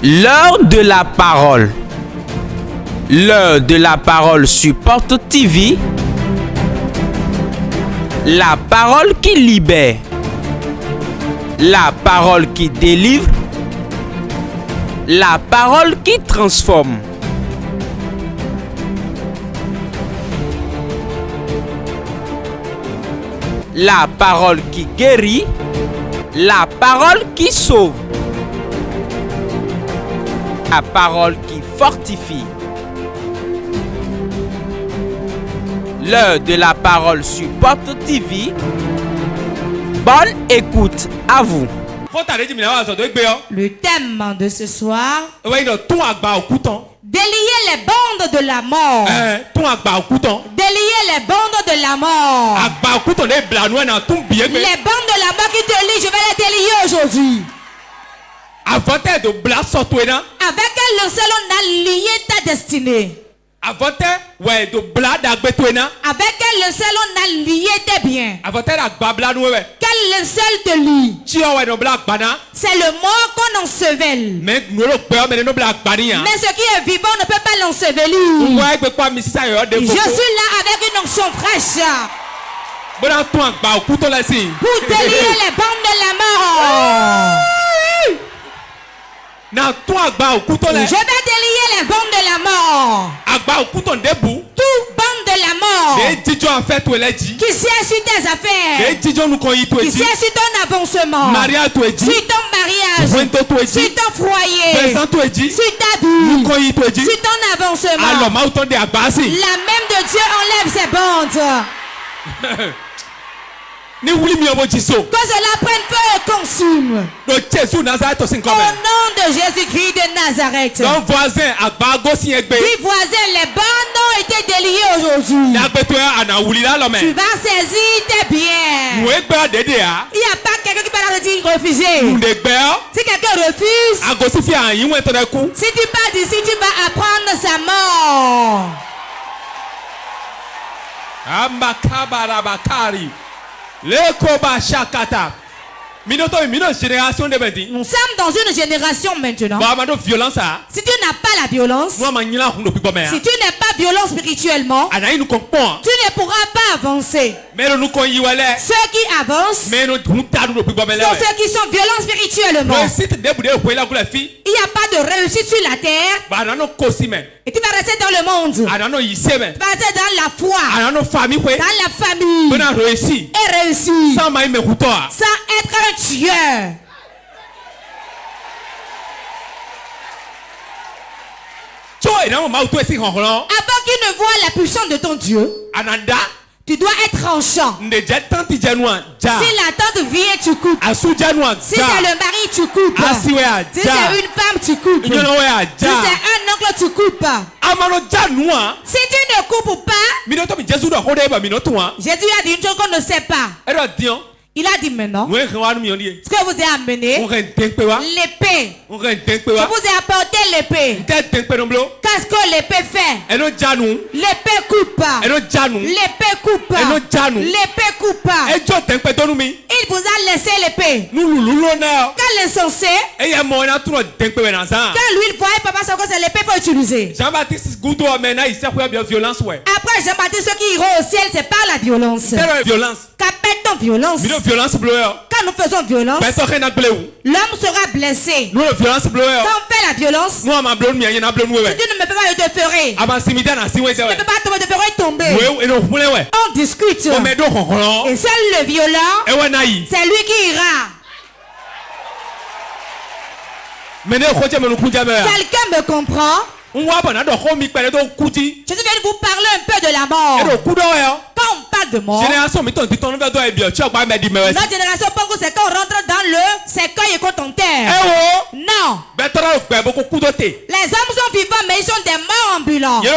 L'heure de la parole. L'heure de la parole sur Porte TV. La parole qui libère. La parole qui délivre. La parole qui transforme. La parole qui guérit. La parole qui sauve. La parole qui fortifie. L'heure de la parole sur Porte TV. Bonne écoute à vous. Le thème de ce soir: délier les bandes de la mort. Délier les bandes de la mort. Les bandes de la mort qui te lient, je vais les délier aujourd'hui. Avec quel linceul on a lié ta destinée? Avec quel linceul on a lié tes biens? Quel linceul te lie? C'est le mort qu'on ensevelle. Mais ce qui est vivant ne peut pas l'ensevelir. Je suis là avec une onction fraîche pour délier les bandes de la mort. Je vais délier les bandes de la mort. Tout bande de la mort qui siège sur tes affaires, qui siège sur ton avancement, sur ton mariage, sur ton foyer, sur ta vie, sur ton avancement. La main de Dieu enlève ces bandes. Que cela prenne feu et consume. Au nom de Jésus-Christ de Nazareth. Dis voisin, les bandes ont été déliées aujourd'hui. Tu vas saisir tes biens. Il n'y a pas quelqu'un qui peut refuser. Si quelqu'un refuse, si tu pars d'ici, tu vas apprendre sa mort. Nous sommes dans une génération maintenant. Si tu n'as pas la violence, si tu n'es pas violent spirituellement, tu ne pourras pas avancer. Ceux qui avancent sont ceux qui sont violents spirituellement. Il n'y a pas de réussite sur la terre. Et tu vas rester dans le monde. Tu vas rester dans la foi, dans la famille, et réussir sans être un tueur. Avant qu'il ne voie la puissance de ton Dieu, tu dois être tranchant. Si la tante vient, tu coupes. Si c'est le mari, tu coupes. Si c'est une femme, tu coupes. Si c'est un oncle, tu coupes. Si tu ne coupes pas, Jésus a dit une chose qu'on ne sait pas. Il a dit maintenant, ce que vous avez amené, l'épée. Je vous ai apporté l'épée. Qu'est-ce que l'épée fait? L'épée coupe. L'épée coupe. L'épée coupe. Il vous a laissé l'épée. Quand l'insensé, quand lui il voyait papa ça que c'est l'épée pour utiliser. Après Jean-Baptiste, ceux qui iront au ciel, c'est par la violence. Qu'appelle-t-on violence? Quand nous faisons violence, l'homme sera blessé. Quand on fait la violence, si tu ne me fais pas, je te ferai. Si tu ne me fais pas tomber, je te ferai tomber. On discute. Et seul le violent, c'est lui qui ira. Quelqu'un me comprend? Je viens de vous parler un peu de la mort. Quand on parle de mort, notre génération pense que c'est quand on rentre dans le cercueil et qu'on t'enterre. Non. Les hommes sont vivants mais ils sont des morts ambulants. Ils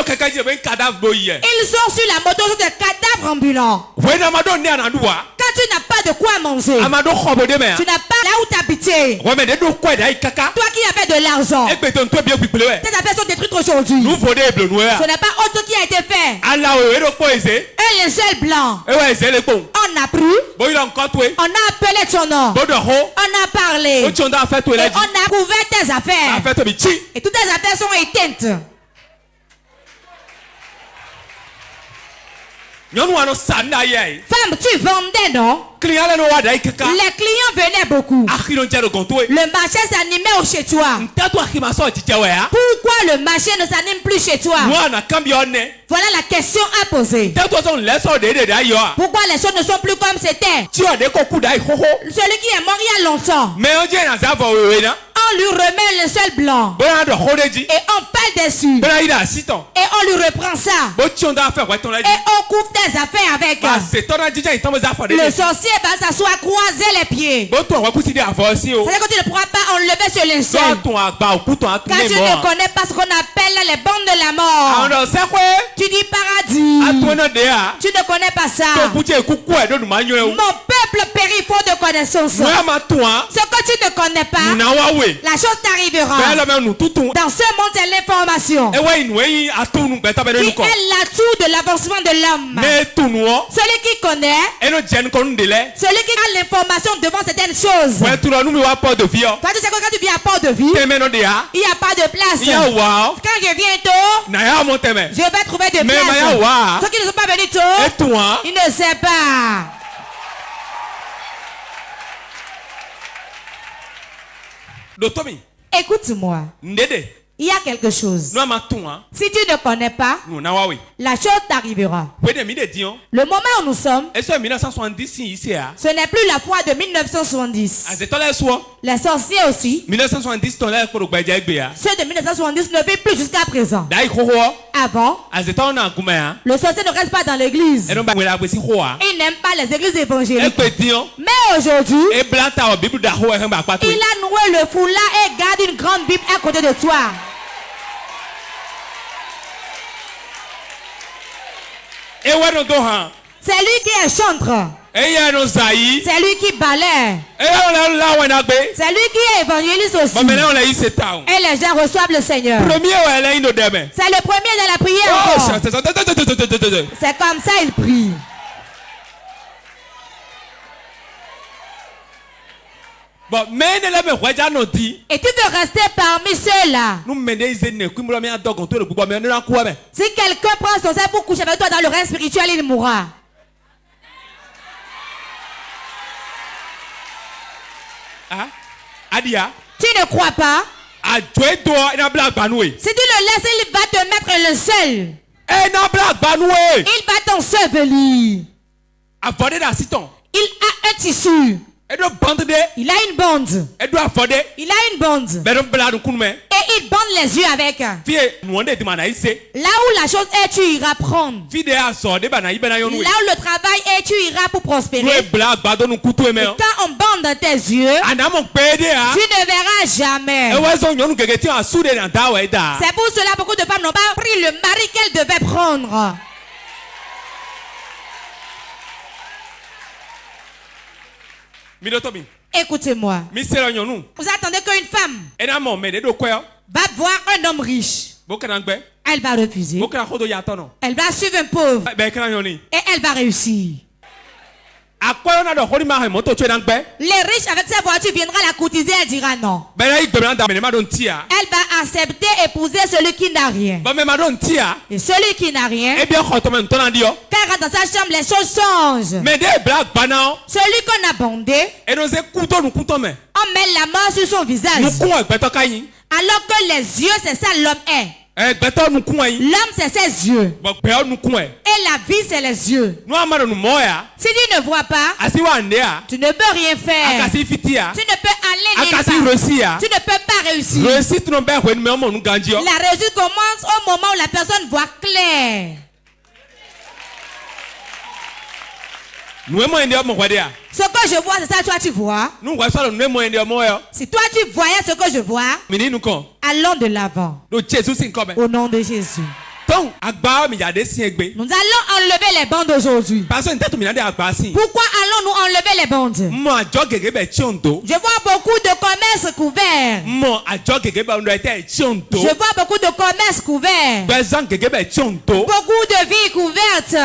sont sur la moto, sur des cadavres ambulants. Quand tu n'as pas de quoi manger, tu n'as pas là où t'habiter, toi qui avais de l'argent, tes affaires sont détruites aujourd'hui. Ce n'est pas autre qui a été fait. Un linceul blanc en t'a plu. On a appelé ton nom. On a parlé. Et on a couvert tes affaires. Et toutes tes affaires sont éteintes. Femme, tu vendais, non? Les clients venaient beaucoup. Le marché s'animait chez toi. Pourquoi le marché ne s'anime plus chez toi? Voilà la question à poser. Pourquoi les choses ne sont plus comme c'était? Celui qui est mort il y a longtemps, on lui remet le seul blanc et on pèle dessus et on lui reprend ça et on couvre tes affaires avec. Le sorcier va s'asseoir, croiser les pieds. C'est-à-dire que tu ne pourras pas enlever ce linceul quand tu ne connais pas ce qu'on appelle les bandes de la mort. Tu dis paradis. Tu ne connais pas ça. Mon peuple périt faute de connaissance. Ce que tu ne connais pas, la chose t'arrivera. Dans ce monde, c'est l'information qui est l'atout de l'avancement de l'homme. Celui qui connaît, celui qui a l'information devant certaines choses. Toi, tu sais que quand tu viens à Port-de-Vie, il n'y a pas de place. Quand je viens tôt, je vais trouver de place. Ceux qui ne sont pas venus tôt, ils ne savent pas. Écoute-moi. Il y a quelque chose. Si tu ne connais pas, la chose t'arrivera. Le moment où nous sommes, ce n'est plus la foi de 1970. Les sorciers aussi. Ceux de 1970 ne vivent plus jusqu'à présent. Avant, le sorcier ne reste pas dans l'église. Il n'aime pas les églises évangéliques. Mais aujourd'hui, il a noué le foulard et garde une grande Bible à côté de toi. C'est lui qui est chantre. C'est lui qui balaie. C'est lui qui est évangéliste aussi. Et les gens reçoivent le Seigneur. C'est le premier de la prière. C'est comme ça il prie. Et tu veux rester parmi ceux-là. Si quelqu'un prend son sein pour coucher avec toi dans le règne spirituel, il mourra. Tu ne crois pas? Si tu le laisses, il va te mettre le seul. Il va t'ensevelir. Il a un tissu. Il a une bande. Il a une bande. Et il bande les yeux avec. Là où la chose est, tu iras prendre. Là où le travail est, tu iras pour prospérer. Et quand on bande tes yeux, tu ne verras jamais. C'est pour cela que beaucoup de femmes n'ont pas pris le mari qu'elles devaient prendre. Écoutez-moi. Vous attendez qu'une femme va voir un homme riche. Elle va refuser. Elle va suivre un pauvre. Et elle va réussir. Les riches avec sa voiture viendra la courtiser, elle dira non. Elle va accepter épouser celui qui n'a rien. Et celui qui n'a rien, quand elle rentre dans sa chambre, les choses changent. Celui qu'on a bandé, on met la main sur son visage. Alors que les yeux, c'est ça l'homme est. L'homme c'est ses yeux. Et la vie c'est les yeux. Si tu ne vois pas, tu ne peux rien faire. Tu ne peux aller nulle part. Tu ne peux pas réussir. La réussite commence au moment où la personne voit clair. Ce que je vois, c'est ça, toi tu vois. Si toi tu voyais ce que je vois, allons de l'avant. Au nom de Jésus. Donc, nous allons enlever les bandes aujourd'hui. Pourquoi allons-nous enlever les bandes? Je vois beaucoup de commerces couverts. Je vois beaucoup de commerces couverts. Beaucoup de vies couvertes.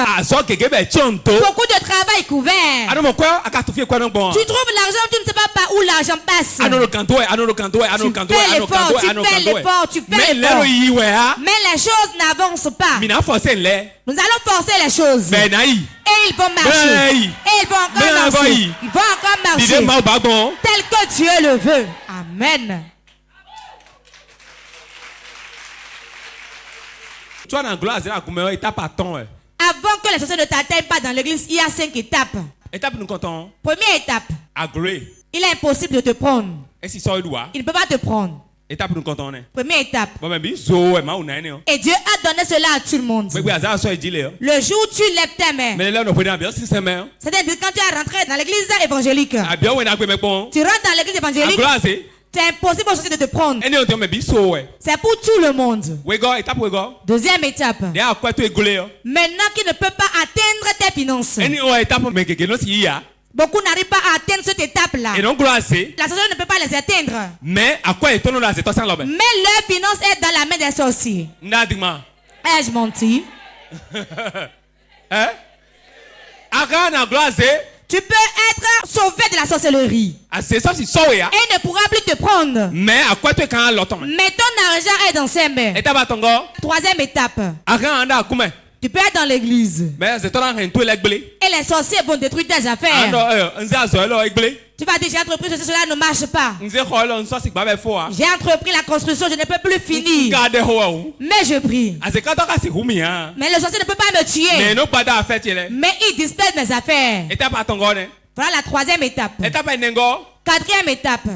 Beaucoup de travail couvert. Tu trouves l'argent, tu ne sais pas où l'argent passe. Tu fais l'effort. Mais les choses n'avancent pas. Nous allons forcer les choses. Et ils vont marcher. Et ils vont encore marcher. Ils vont encore marcher. Tel que Dieu le veut. Amen. Avant que les sorciers ne t'atteignent pas dans l'église, il y a 5 étapes. Première étape. Il est impossible de te prendre. Il ne peut pas te prendre. Première étape. Et Dieu a donné cela à tout le monde. Le jour où tu lèves tes mains, c'est-à-dire quand tu es rentré dans l'église évangélique, tu rentres dans l'église évangélique, c'est impossible aux sorciers de te prendre. C'est pour tout le monde. Deuxième étape. Maintenant qu'il ne peut pas atteindre tes finances. Beaucoup n'arrivent pas à atteindre cette étape-là. La sorcière ne peut pas les atteindre. Mais leur finance est dans la main des sorciers. Ai-je menti? Tu peux être sauvé de la sorcellerie. Et il ne pourra plus te prendre. Mais ton argent est dans ses mains. Troisième étape. Tu peux être dans l'église. Et les sorciers vont détruire tes affaires. Tu vas dire, j'ai entrepris ceci, cela ne marche pas. J'ai entrepris la construction, je ne peux plus finir. Mais je prie. Mais le sorcier ne peut pas me tuer. Mais il disperse mes affaires. Voilà la troisième étape. Quatrième étape.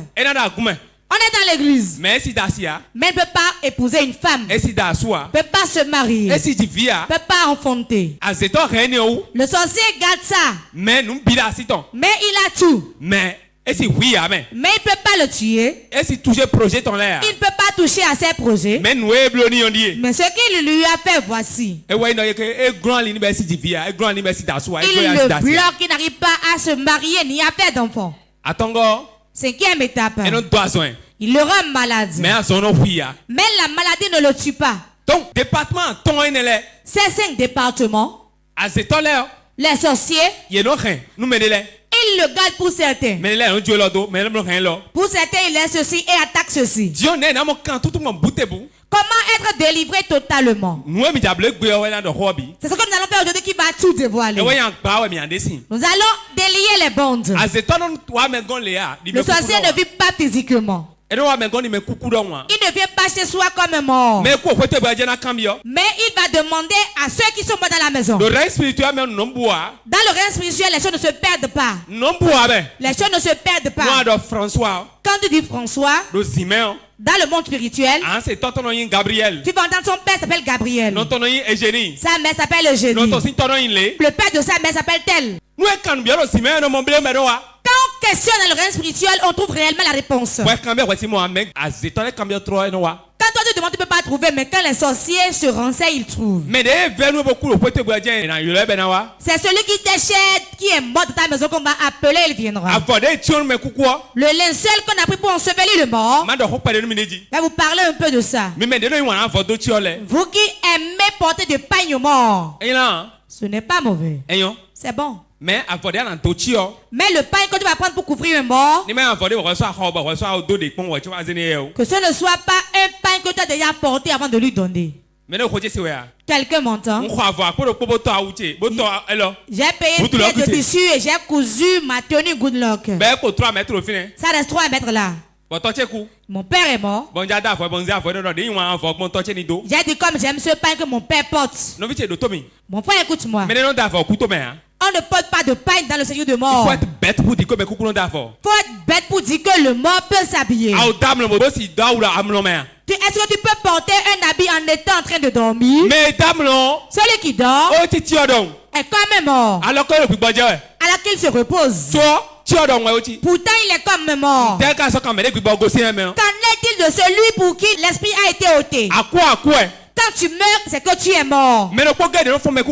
On est dans l'église. Mais il ne peut pas épouser une femme. Il ne peut pas se marier. Il ne peut pas enfanter. Le sorcier garde ça. Mais il a tout. Mais il ne peut pas le tuer. Il ne peut pas toucher à ses projets. Mais ce qu'il lui a fait, voici. Il le bloque, il n'arrive pas à se marier ni à faire d'enfants. Cinquième étape. Il le rend malade. Mais la maladie ne le tue pas. Donc, ces 5 départements, les sorciers, ils le gardent pour certains. Pour certains, ils laissent ceci et attaquent ceci. Comment être délivré totalement? C'est ce que nous allons faire aujourd'hui qui va tout dévoiler. Nous allons délier les bandes. Le sorcier ne vit pas physiquement. Il ne vient pas chez soi comme mort. Mais il va demander à ceux qui sont morts dans la maison. Dans le règne spirituel, les choses ne se perdent pas. Les choses ne se perdent pas. Quand tu dis François, dans le monde spirituel, tu vas entendre son père s'appelle Gabriel. Sa mère s'appelle Eugénie. Le père de sa mère s'appelle tel. Quand on questionne dans le règne spirituel, on trouve réellement la réponse. Quand toi tu demandes, tu ne peux pas trouver, mais quand les sorciers se renseignent, ils trouvent. C'est celui qui t'achète, qui est mort de ta maison qu'on va appeler, il viendra. Le linceul qu'on a pris pour ensevelir le mort, je vais vous parler un peu de ça. Vous qui aimez porter des pagnes aux morts, ce n'est pas mauvais. C'est bon. Mais le pain que tu vas prendre pour couvrir un mort, que ce ne soit pas un pain que tu as déjà porté avant de lui donner. Quelqu'un m'entend? J'ai payé une pièce de tissu et j'ai cousu ma tenue good luck. Ça reste 3 mètres là. Mon père est mort. J'ai dit comme j'aime ce pain que mon père porte. Mon frère, écoute-moi. On ne porte pas de pain dans le séjour de mort. Il faut être bête pour dire que le mort peut s'habiller. Est-ce que tu peux porter un habit en étant en train de dormir? Celui qui dort est comme un mort. Alors qu'il se repose. Pourtant il est comme mort. Qu'en est-il de celui pour qui l'esprit a été ôté? Quand quand tu meurs, c'est que tu es mort. Mais le progrès de nos femmes,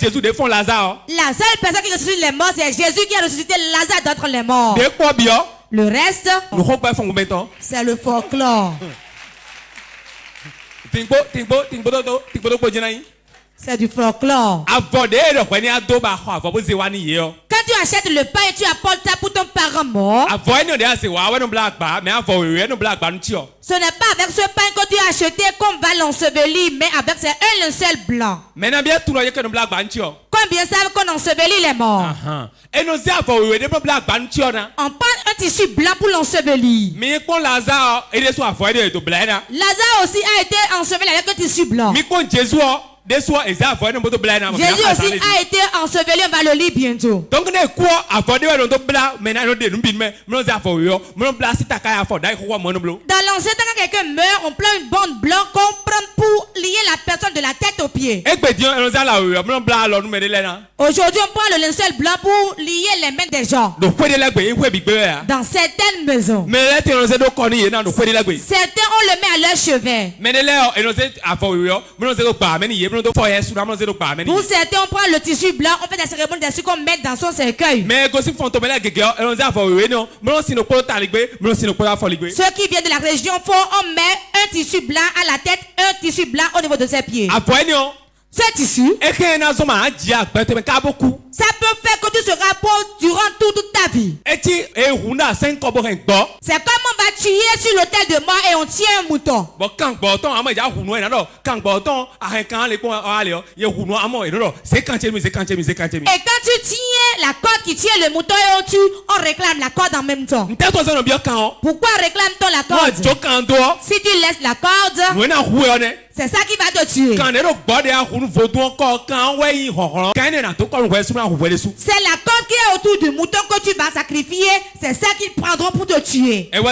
Jésus de fond Lazare. La seule personne qui ressuscite les morts, c'est Jésus qui a ressuscité Lazare d'entre les morts. De quoi bien? Le reste, c'est le folklore. C'est du folklore. Quand tu achètes le pain et tu apportes ça pour ton parent mort, ce n'est pas avec ce pain que tu as acheté qu'on va l'ensevelir, mais avec un linceul blanc. Combien savent qu'on ensevelit les morts? On prend un tissu blanc pour l'ensevelir. Lazare aussi a été enseveli avec un tissu blanc. Jésus aussi a été enseveli, on va le lire bientôt. Dans l'ancien temps, quand quelqu'un meurt, on prend une bande blanche qu'on prend pour lier la personne de la tête aux pieds. Aujourd'hui, on prend le linceul blanc pour lier les mains des gens. Dans certaines maisons, certains on le met à leur chevet. Pour certains, on prend le tissu blanc, on fait des cérémonies dessus qu'on met dans son cercueil. Ceux qui viennent de la région font, on met un tissu blanc à la tête, un tissu blanc au niveau de ses pieds. Ce tissu, ça peut faire que tu seras pauvre durant toute ta vie. C'est comme on va tuer sur l'autel de mort et on tient un mouton. Et quand tu tiens la corde qui tient le mouton et on tue, on réclame la corde en même temps. Pourquoi réclame-t-on la corde? Si tu laisses la corde, c'est ça qui va te tuer. C'est la corde qui est autour du mouton que tu vas sacrifier. C'est ça qu'ils prendront pour te tuer. C'est pour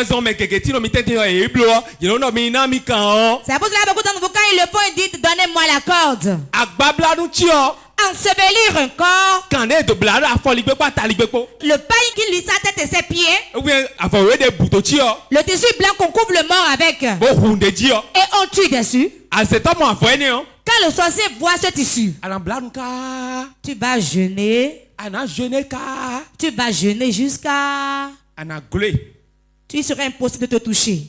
cela beaucoup d'entre vous, quand ils le font, ils disent donnez-moi la corde. Ensevelir un corps. Le paille qui lie sa tête et ses pieds. Le tissu blanc qu'on couvre le mort avec. Et on tue dessus. Quand le sorcier voit ce tissu, tu vas jeûner. Tu vas jeûner jusqu'à... Tu serait impossible de te toucher.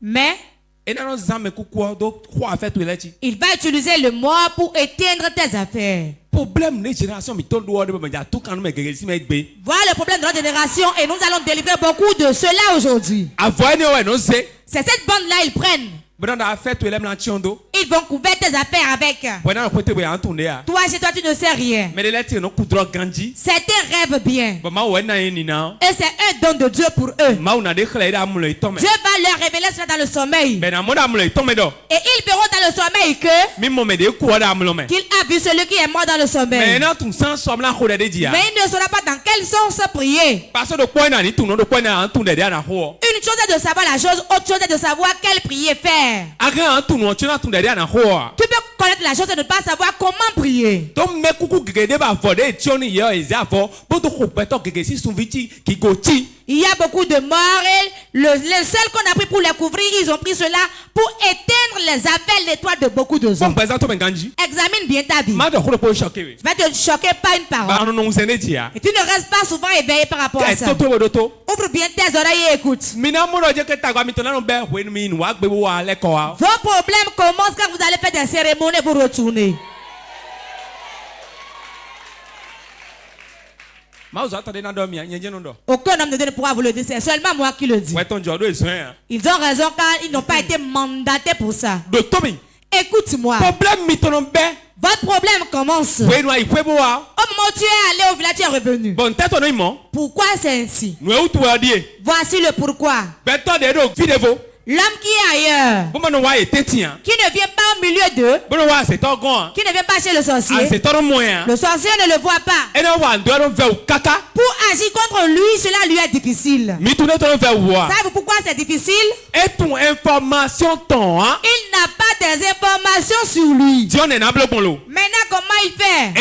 Mais il va utiliser le mort pour éteindre tes affaires. Voilà le problème de notre génération et nous allons délivrer beaucoup de cela aujourd'hui. C'est cette bande-là, ils prennent. Ils vont couvrir tes affaires avec. Toi, chez toi, tu ne sais rien. Certains rêvent bien. Et c'est un don de Dieu pour eux. Dieu va leur révéler cela dans le sommeil. Et ils verront dans le sommeil qu'il a vu celui qui est mort dans le sommeil. Mais il ne saura pas dans quel sens prier. Une chose est de savoir la chose, autre chose est de savoir quelle prière faire. Tu peux connaître la chose et ne pas savoir comment prier. Il y a beaucoup de morts et le seul qu'on a pris pour les couvrir, ils ont pris cela pour éteindre les affaires, l'étoile de beaucoup de gens. Examine bien ta vie. Tu vas te choquer par une parole. Et tu ne restes pas souvent éveillé par rapport à ça. Ouvre bien tes oreilles et écoute. Vos problèmes commencent quand vous allez faire des cérémonies pour retourner. Aucun homme de Dieu ne pourra vous le dire, c'est seulement moi qui le dis. Ils ont raison car ils n'ont pas été mandatés pour ça. Écoute-moi. Votre problème commence au moment où tu es allé au village, tu es revenu. Pourquoi c'est ainsi? Voici le pourquoi. L'homme qui est ailleurs, qui ne vient pas au milieu d'eux, qui ne vient pas chez le sorcier, le sorcier ne le voit pas. Pour agir contre lui, cela lui est difficile. Savez-vous pourquoi c'est difficile? Il n'a pas des informations sur lui. Maintenant, comment il fait?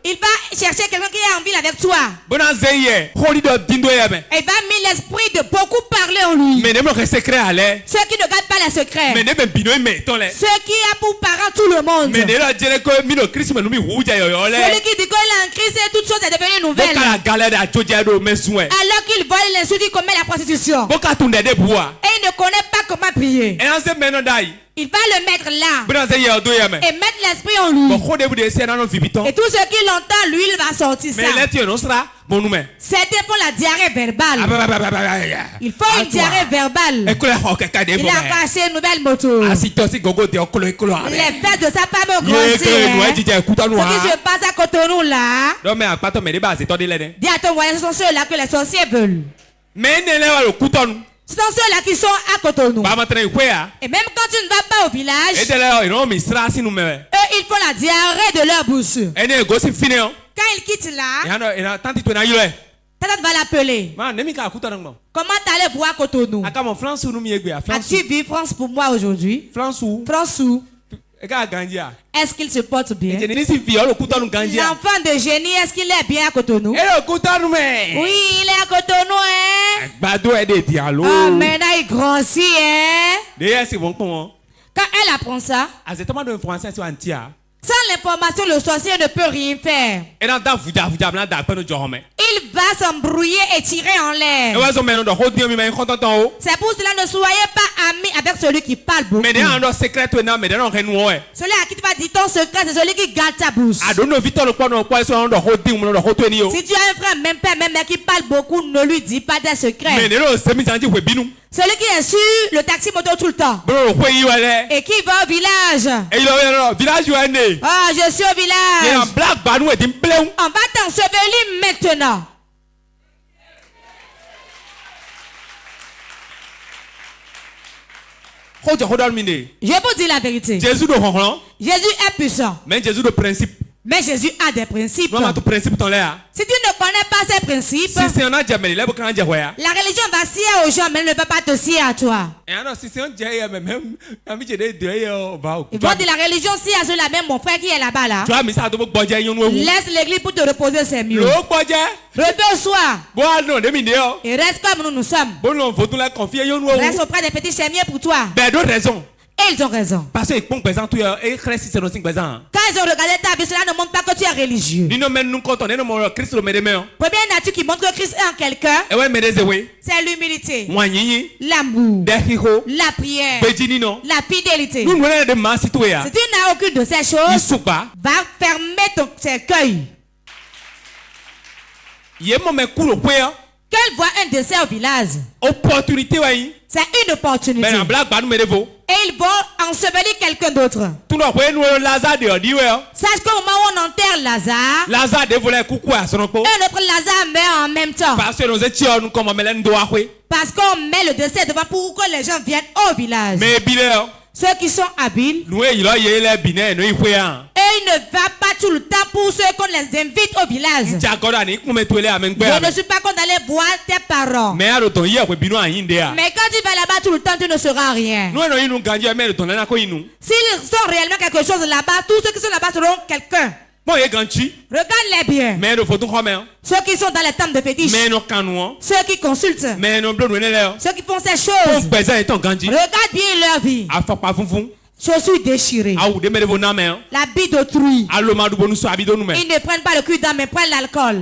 Il va chercher quelqu'un qui est en ville avec toi. Il va mettre l'esprit de beaucoup parler en lui. Ceux qui ne gardent pas les secrets. Ceux qui a pour parent tout le monde. Celui qui dit qu'il est en crise et toute chose est devenue nouvelle. Alors qu'il vole l'insulte, il commet la prostitution. Et il ne connaît pas comment prier. Il va le mettre là et mettre l'esprit en lui. Et tout ce qu'il entend, lui, il va sortir ça. C'était pour la diarrhée verbale. Il faut une diarrhée verbale. Il a caché une nouvelle moto. Les fesses de sa femme grossissent. Ce qui se passe à Cotonou là. Dis à ton voisin, ce sont ceux-là que les sorciers veulent. Ce sont ceux-là qui sont à Cotonou. Et même quand tu ne vas pas au village, eux, ils font la diarrhée de leur bouche. Quand ils quittent là, tata va l'appeler. Comment t'allais voir Cotonou? As-tu vu France pour moi aujourd'hui? France où? Est-ce qu'il se porte bien? L'enfant de génie, est-ce qu'il est bien à Cotonou? Oui, il est à Cotonou, hein? Oh, maintenant il grossit, hein? Quand elle apprend ça, sans l'information, le sorcier ne peut rien faire. Il va s'embrouiller et tirer en l'air. C'est pour cela ne soyez pas amis avec celui qui parle beaucoup. Celui à qui tu vas dire ton secret, c'est celui qui garde ta bouche. Si tu as un frère, même père, même mère qui parle beaucoup, ne lui dis pas des secrets. Celui qui est sur le taxi moto tout le temps. Et qui va au village. Ah, je suis au village. On va t'ensevelir maintenant. Je vous dis la vérité. Jésus est puissant. Mais Jésus a des principes. Si tu ne connais pas ces principes, la religion va scier aux gens, mais elle ne peut pas te scier à toi. Ils vont dire la religion scie à ceux-là, même mon frère qui est là-bas là. Laisse l'église pour te reposer, c'est mieux. Repose-toi. Et reste comme nous sommes. Reste auprès des petits, c'est mieux pour toi. Et ils ont raison. Quand ils ont regardé ta vie, cela ne montre pas que tu es religieux. Première nature qui montre que Christ est en quelqu'un, c'est l'humilité, l'amour, la prière, la fidélité. Si tu n'as aucune de ces choses, va fermer ton cercueil. Qu'elle voit un décès au village, c'est une opportunité. Et ils vont ensevelir quelqu'un d'autre. Sache qu'au moment où on enterre Lazare, un autre Lazare meurt en même temps. Parce qu'on met le décès devant pour que les gens viennent au village. Ceux qui sont habiles, et ils ne vont pas tout le temps pour ceux qu'on les invite au village. Je ne suis pas contre d'aller voir tes parents. Mais quand tu vas là-bas tout le temps, tu ne seras rien. S'ils sont réellement quelque chose là-bas, tous ceux qui sont là-bas seront quelqu'un. Regarde-les bien. Ceux qui sont dans les temples de fétiche. Ceux qui consultent. Ceux qui font ces choses. Regarde bien leur vie. Chaussures déchirées. L'habit d'autrui. Ils ne prennent pas le cul d'âme, mais prennent l'alcool.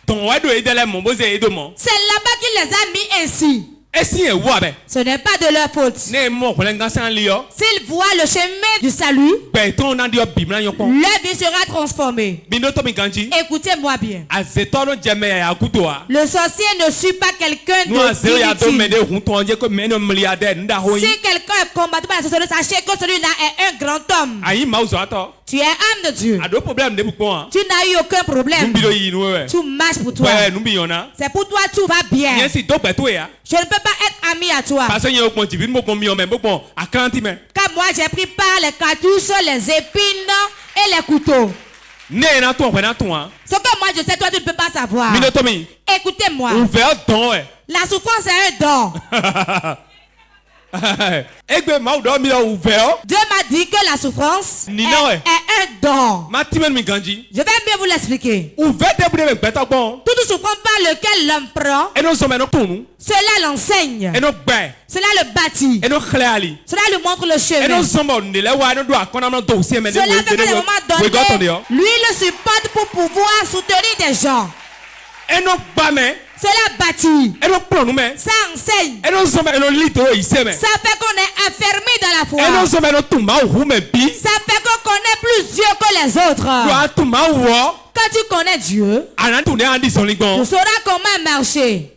C'est là-bas qu'il les a mis ainsi. Ce n'est pas de leur faute. S'ils voient le chemin du salut, leur vie sera transformée. Écoutez-moi bien. Le sorcier ne suit pas quelqu'un d'inutile. Si quelqu'un est combattu par la sorcellerie, sachez que celui-là est un grand homme. Tu es âme de Dieu. Tu n'as eu aucun problème. Tout marche pour toi. C'est pour toi, tout va bien. Je ne peux pas être ami à toi. Car moi, j'ai pris par les cartouches, les épines et les couteaux. Ce que moi je sais, toi tu ne peux pas savoir. Écoutez-moi. La souffrance est un don. Dieu m'a dit que la souffrance est un don. Je vais bien vous l'expliquer. Toute souffrance par lequel l'homme prend, cela l'enseigne. Cela le bâtit. Cela lui montre le chemin. Cela fait qu'à un moment donné, lui le supporte pour pouvoir soutenir des gens. Cela bâtit. Ça enseigne. Ça fait qu'on est affermi dans la foi. Ça fait qu'on connaît plus Dieu que les autres. Quand tu connais Dieu, tu sauras comment marcher.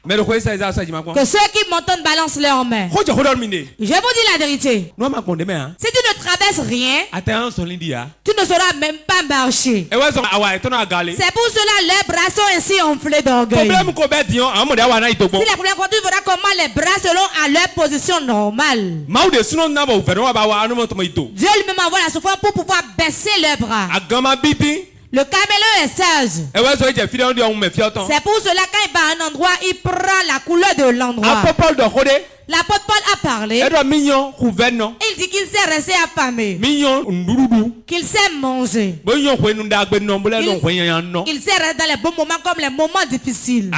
Que ceux qui m'entendent balancent leurs mains. Je vous dis la vérité. Si tu ne traverses rien, tu ne sauras même pas marcher. C'est pour cela les bras sont ainsi enflés d'orgueil. Si la première fois tu verras comment les bras seront à leur position normale. Dieu lui-même envoie la souffrance pour pouvoir baisser leurs bras. Le caméléon est sage. C'est pour cela quand il va à un endroit, il prend la couleur de l'endroit. L'apôtre Paul a parlé. Il dit qu'il s'est resté affamé. Qu'il sait manger. Il sait rester dans les bons moments comme les moments difficiles.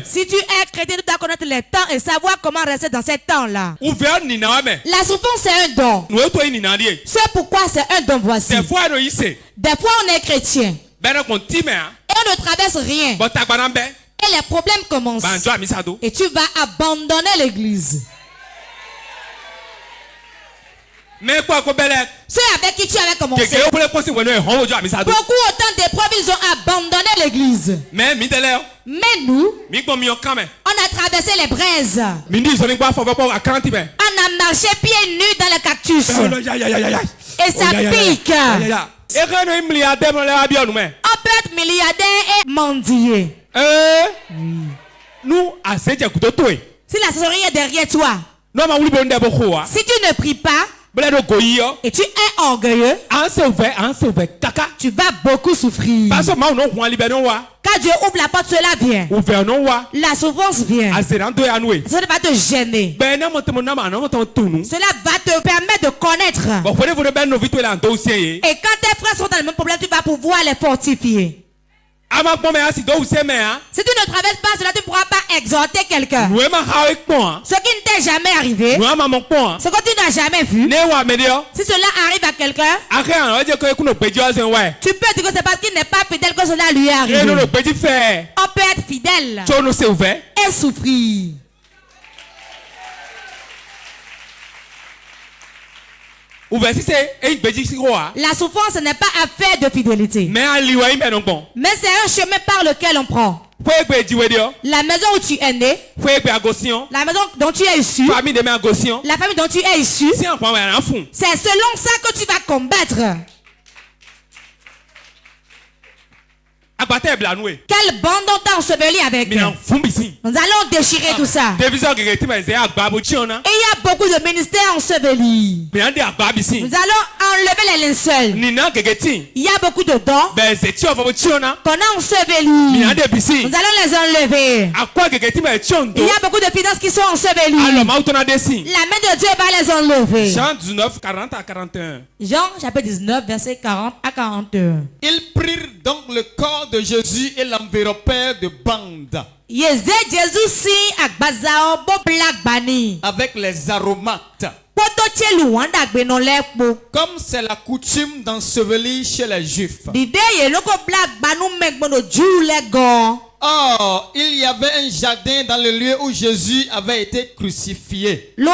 Si tu es chrétien, tu dois connaître les temps et savoir comment rester dans ces temps-là. La souffrance c'est un don. C'est pourquoi c'est un don voici. Des fois on est chrétien. Et on ne traverse rien. Et les problèmes commencent. Et tu vas abandonner l'église. Ceux avec qui tu avais commencé, beaucoup autant d'épreuves, ils ont abandonné l'église. Mais nous, on a traversé les braises. On a marché pieds nus dans les cactus. Et ça pique. On peut être milliardaire et mendier. Si la sorcellerie est derrière toi, si tu ne pries pas et tu es orgueilleux, tu vas beaucoup souffrir. Quand Dieu ouvre la porte, cela vient. La souffrance vient. Cela va te gêner. Cela va te permettre de connaître. Et quand tes frères sont dans le même problème, tu vas pouvoir les fortifier. Si tu ne traverses pas cela, tu ne pourras pas exhorter quelqu'un. Ce qui ne t'est jamais arrivé, ce que tu n'as jamais vu, si cela arrive à quelqu'un, tu peux dire que c'est parce qu'il n'est pas fidèle que cela lui est arrivé. On peut être fidèle et souffrir. La souffrance n'est pas affaire de fidélité. Mais c'est un chemin par lequel on prend. La maison où tu es né, la maison dont tu es issu, la famille dont tu es issu, c'est selon ça que tu vas combattre. Quelle bande on t'a enseveli avec? Nous allons déchirer tout ça. Et il y a beaucoup de ministères ensevelis. Nous allons enlever les linceuls. Il y a beaucoup de dons qu'on a ensevelis. Nous allons les enlever. Il y a beaucoup de finances qui sont ensevelies. La main de Dieu va les enlever. Jean 19, 40 à 41. Jean chapitre 19, verset 40 à 41. Ils prirent donc le corps de Jésus et l'enveloppèrent de bandes avec les aromates, comme c'est la coutume d'ensevelir chez les Juifs. Or, il y avait un jardin dans le lieu où Jésus avait été crucifié. Et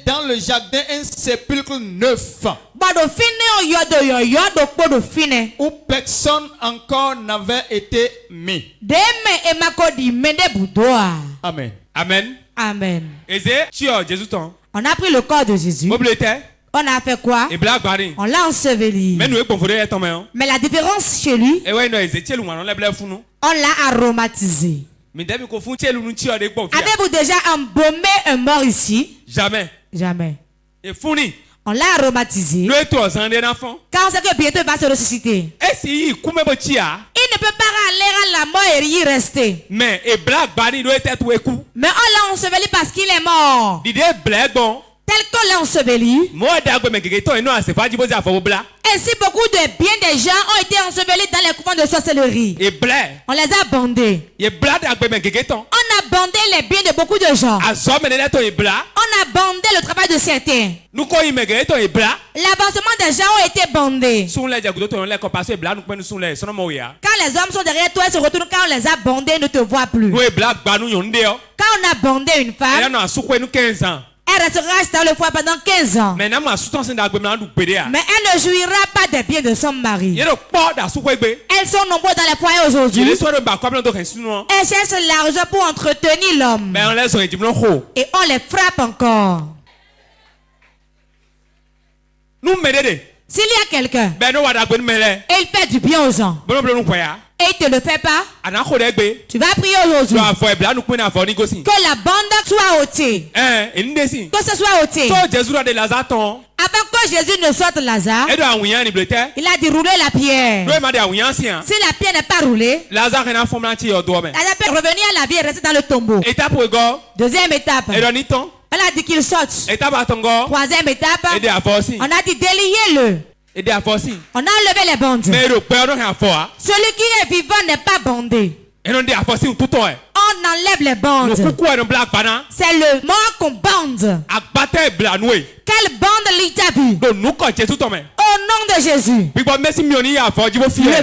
dans le jardin, un sépulcre neuf, où personne encore n'avait été mis. Amen. Amen. Amen. On On a pris le corps de Jésus. On a fait quoi? On l'a enseveli. Mais la différence chez lui, on l'a aromatisé. Avez-vous déjà embaumé un mort ici? Jamais. Jamais. Et fourni. On l'a aromatisé. Car on sait que bientôt il va se ressusciter. Il ne peut pas aller à la mort et y rester. Mais on l'a enseveli parce qu'il est mort. Tel qu'on l'a enseveli. Ainsi beaucoup de bien des gens ont été ensevelis dans les couvents de sorcellerie. On les a bandés. On a bandé les biens de beaucoup de gens. On a bandé le travail de certains. L'avancement des gens ont été bandés. Quand les hommes sont derrière toi, ils se retournent. Quand on les a bandés, ils ne te voient plus. Quand on a bandé une femme, elle restera dans le foyer pendant 15 ans. Mais elle ne jouira pas des biens de son mari. Elles sont nombreuses dans les foyers aujourd'hui. Elles cherchent l'argent pour entretenir l'homme. Et on les frappe encore. S'il y a quelqu'un et il fait du bien aux gens et il ne te le fait pas, tu vas prier aujourd'hui que la bande soit ôtée. Que ce soit ôté. Avant que Jésus ne sorte Lazare, il a dit rouler la pierre. Si la pierre n'est pas roulée, Lazare peut revenir à la vie et rester dans le tombeau. Deuxième étape, elle a dit qu'il saute. Troisième étape, on a dit déliez-le. On a enlevé les bandes. Celui qui est vivant n'est pas bandé. On enlève les bandes. C'est le mort qu'on bande. Quelle bande l'État vu? Au nom de Jésus. Le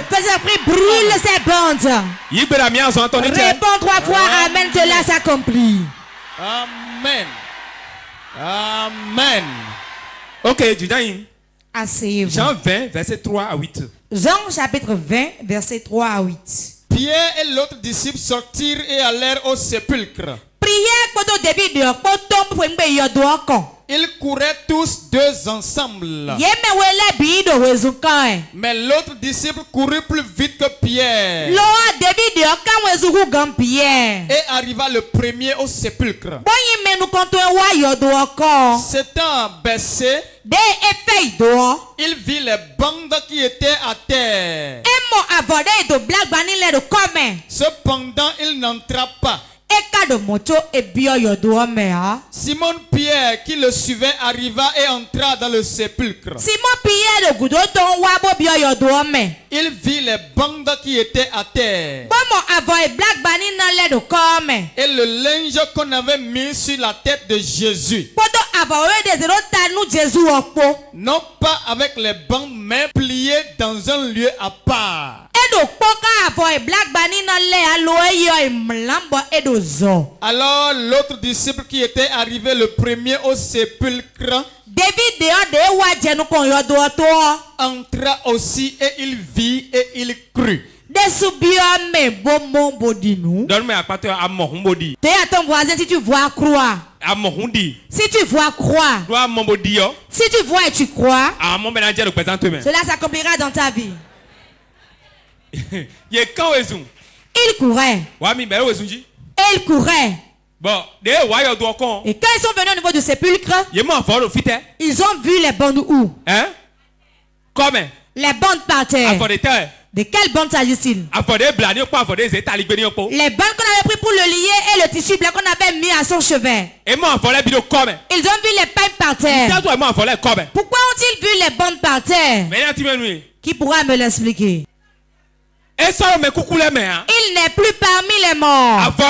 Saint-Esprit brûle ces bandes. Réponds 3 fois Amen, cela s'accomplit. Amen. Amen. Ok, asseyez-vous. Jean 20, verset 3 à 8. Jean chapitre 20, verset 3 à 8. Pierre et l'autre disciple sortirent et allèrent au sépulcre. Ils couraient tous deux ensemble. Mais l'autre disciple courut plus vite que Pierre et arriva le premier au sépulcre. S'étant baissé, il vit les bandes qui étaient à terre. Cependant, il n'entra pas. Simon Pierre, qui le suivait, arriva et entra dans le sépulcre. Il vit les bandes qui étaient à terre et le linge qu'on avait mis sur la tête de Jésus. Non pas avec les bandes, mais pliées dans un lieu à part. Alors l'autre disciple qui était arrivé le premier au sépulcre entra aussi et il vit et il crut. Donne-moi à ton voisin si tu vois croire. Si tu vois croire. Si tu vois et tu crois, cela s'accomplira dans ta vie. Il courait. Et il courait. Et quand ils sont venus au niveau du sépulcre, ils ont vu les bandes où? Les bandes par terre. De quelles bandes s'agit-il? Les bandes qu'on avait pris pour le lier et le tissu blanc qu'on avait mis à son chevet. Ils ont vu les pailles par terre. Pourquoi ont-ils vu les bandes par terre? Qui pourra me l'expliquer? Il n'est plus parmi les morts. Alors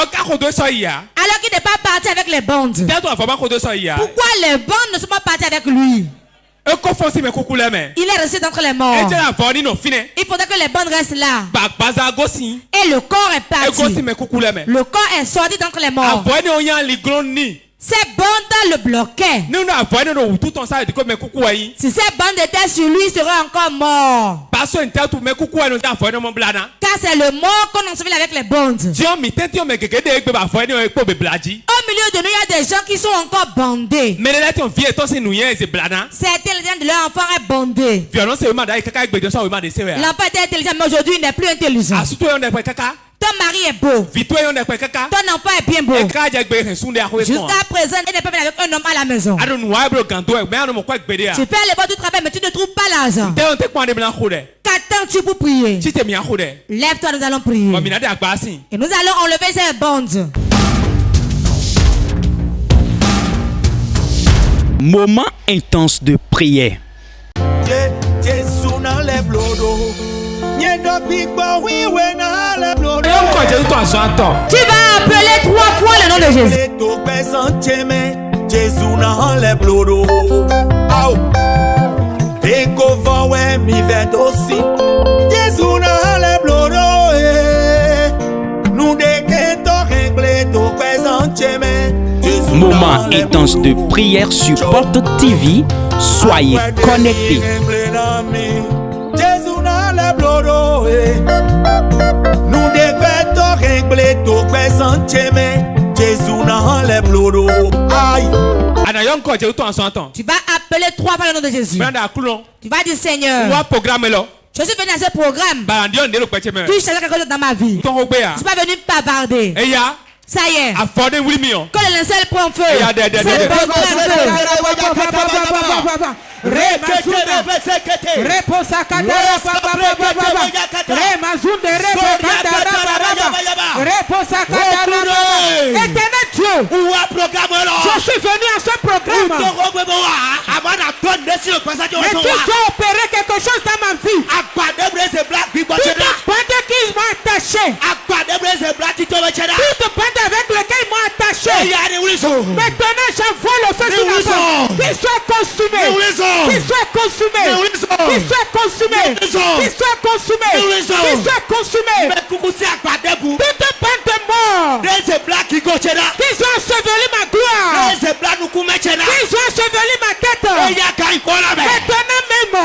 qu'il n'est pas parti avec les bandes. Pourquoi les bandes ne sont pas parties avec lui? Il est resté d'entre les morts. Il faudrait que les bandes restent là. Et le corps est parti. Le corps est sorti d'entre les morts. Ces bandes le bloquaient. Si ces bandes étaient sur lui, il serait encore mort. Car c'est le mort qu'on enseveli avec les bandes. Au milieu de nous, il y a des gens qui sont encore bandés. Certains de leur enfant est bandé. L'enfant était intelligent, mais aujourd'hui il n'est plus intelligent. Ton mari est beau. Ton enfant est bien beau. Jusqu'à présent, il n'est pas venu avec un homme à la maison. Tu fais les bons du travail, mais tu ne trouves pas l'argent. Qu'attends-tu pour prier? Lève-toi, nous allons prier. Et nous allons enlever ces bandes. Moment intense de prière. Tu vas appeler 3 fois le nom de Jésus. Moment intense de prière sur Porte TV. Soyez connectés. Nous devons régler tout personne Jésus n'a les blodo. Tu vas appeler 3 fois le nom de Jésus. Tu vas dire Seigneur, je suis venu à ce programme. Tu cherches quelque chose dans ma vie. Je ne suis pas venu bavarder. Ça y est. Quand le linceul prend feu, c'est bon pour feu. Éternel Dieu, je suis venu à ce programme. Mais tu dois opérer quelque chose dans ma vie. Toute bande qui m'a attaché, toute bande avec laquelle ils m'ont attaché, maintenant j'envoie le feu sur la bande. Qu'il soit consumé, qu'il soit consumé, qu'il soit consumé, qu'il soit consumé, qu'il soit consumé. Toute bande de morts, qu'ils ont enseveli ma gloire, qu'ils ont enseveli ma tête. Maintenant même,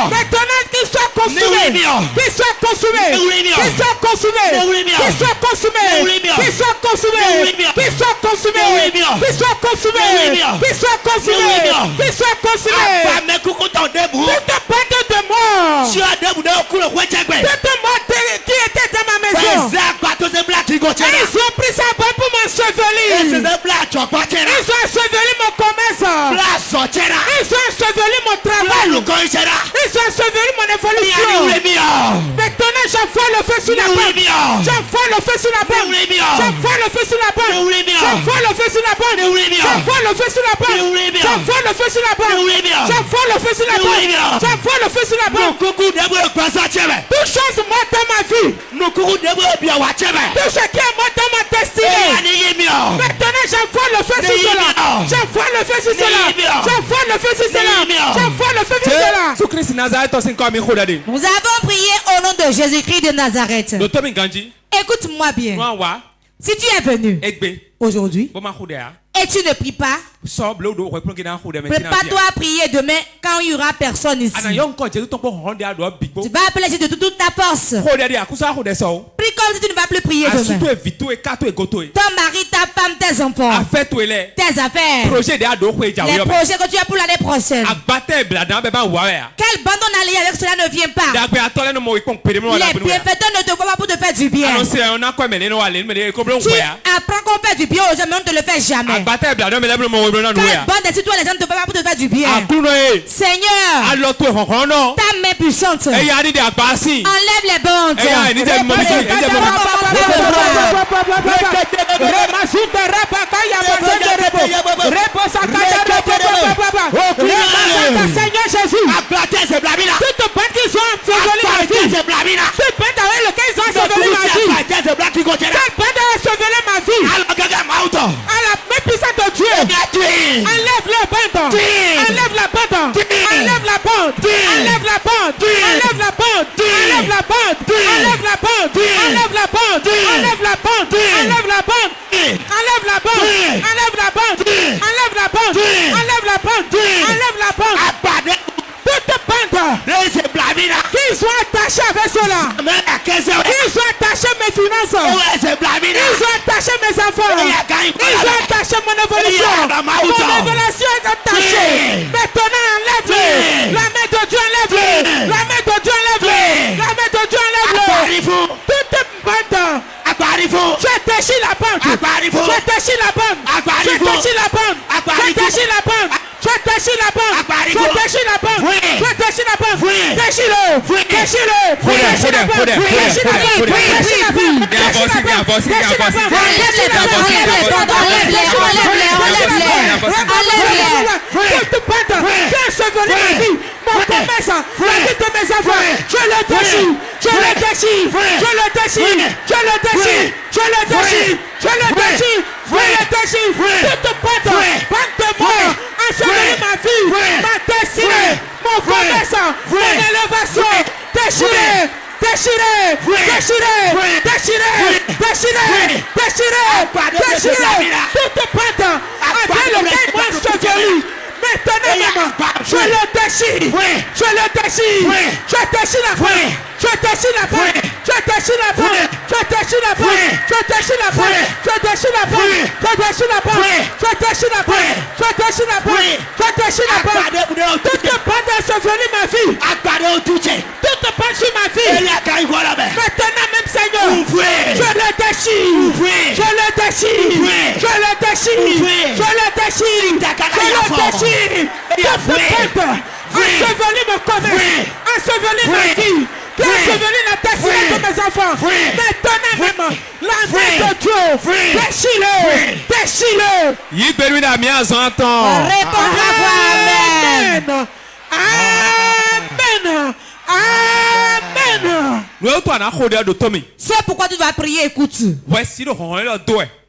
maintenant qu'il soit consumé, qu'il soit consumé, qu'il soit consumé, qu'il soit consumé, qu'il soit consumé, qu'il soit consumé, qu'il soit consumé, qu'il soit consumé, qu'il soit consumé. Toute bande de morts, toute mort qui était dans ma maison, ils ont pris sa bande pour m'ensevelir. Ils ont enseveli mon commerce. Ils ont enseveli mon travail. Ils ont enseveli mon évolution. Maintenant j'envoie le feu sur la bande. J'envoie le feu sur la bande. J'envoie le feu sur la bande. J'envoie le feu sur la bande. J'envoie le feu sur la bande. J'envoie le feu sur la bande. J'envoie le feu sur la bande. J'envoie le feu sur la bande. Toute chose morte dans ma vie. Tout ce qui est mort dans ma destinée. Maintenant j'envoie le feu sur cela. J'envoie le feu sur cela. J'envoie le feu sur cela. J'envoie le feu sur cela. Nous avons prié au nom de Jésus-Christ de Nazareth. Écoute-moi bien. Si tu es venu aujourd'hui et tu ne pries pas, prépare-toi à prier demain quand il n'y aura personne ici. Tu vas appeler Jésus de toute ta force. Prie comme si tu ne vas plus prier demain. Ton mari, ta femme, tes enfants, tes affaires, les projets que tu as pour l'année prochaine. Quelle bande on a lié avec cela ne vient pas. Les bienfaiteurs ne te voient pas pour te faire du bien. Tu apprends qu'on fait du bien aux gens, mais on ne te le fait jamais. Quelle bande si toi les gens ne te voient pas pour te faire du bien. Seigneur, ta main puissante, enlève les bandes. Seigneur Jésus, toute bande qu'ils ont enseveli ma vie, toute bande avec laquelle ils ont enseveli ma vie, cette bande a enseveli ma vie, à la main puissante de Dieu, enlève le bande, enlève la bande, enlève la bande, enlève la bande, enlève la bande, enlève la bande, enlève la bande, enlève la bande, enlève la bande, enlève la bande, enlève la bande, enlève la bande, enlève la bande, enlève la bande, enlève la bande. Toute bande qu'ils sont attachés avec cela, ils ont attaché mes finances, ils ont attaché mes enfants, ils ont attaché mon évolution, mon évolution est attachée. Maintenant enlève-le, la main de Dieu enlève-le, la main de Dieu enlève-le, la main de Dieu enlève-le. Toute bande Je déchire la bande. Je déchire la bande. Je déchire la bande. Je déchire la bande. Je déchire la bande. Je déchire la bande. Je déchire la bande. Déchire-le. Déchire-le. Déchire la bande. Déchire la bande. Déchire la bande. Mon commerce, la vie de mes enfants, je le déchire, je le déchire, je le déchire, je le déchire, je le déchire, je le déchire, je le déchire, toute bande de mort, ensevelir ma vie, ma destinée, mon commerce, mon élévation, déchiré, déchiré, déchiré, déchiré, déchiré, déchiré, déchiré, toute bande, avec lequel moi enseveli. Maintenant, je le déchire, je le déchire, je déchire la femme, je déchire la femme, je déchire la femme, je déchire la femme, je déchire la femme, je déchire la femme, je déchire la femme, je déchire la femme, je déchire la femme, je déchire la femme. Toute bande ensevelit ma vie, toute bande sur ma vie. Maintenant même Seigneur, je le déchire, je le déchire, je le déchire, je le déchire, je le déchire. Toute bande ensevelit mon commerce, ensevelit ma vie, ensevelit la destinée de mes enfants. Maintenant même, la main de Dieu, déchire-le, déchire-le. Répondra-moi, Amen. Amen. C'est pourquoi tu dois prier, écoute. Tu ne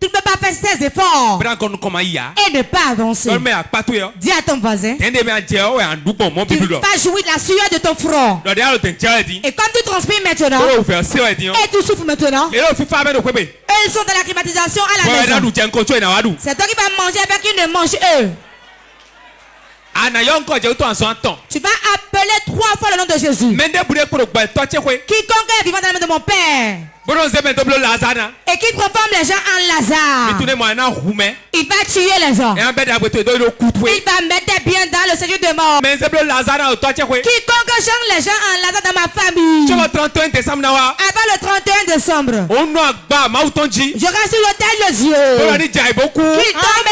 peux pas faire ces efforts et ne pas avancer. Dis à ton voisin, tu vas jouir de la sueur de ton front. Et comme tu transpires maintenant, et tu souffres maintenant, et ils sont dans la climatisation à la maison. C'est toi qui vas manger avec qui ne mangent eux. Tu vas appeler 3 fois le nom de Jésus. Quiconque est vivant dans la main de mon Père et qui transforme les gens en Lazare, il va tuer les gens. Il va mettre des biens dans le séjour de mort. Quiconque change les gens en Lazare dans ma famille, avant le 31 décembre, je reste sur l'autel de Dieu. Qu'il tombe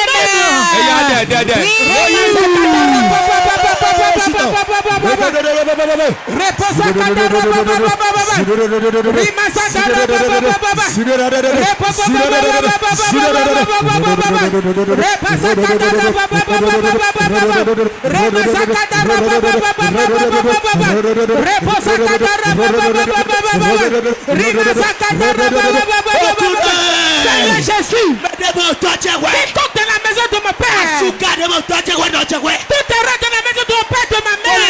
Jésus, quiconque dans la maison de mon Père, tout est dans la maison de mon Père, de ma mère,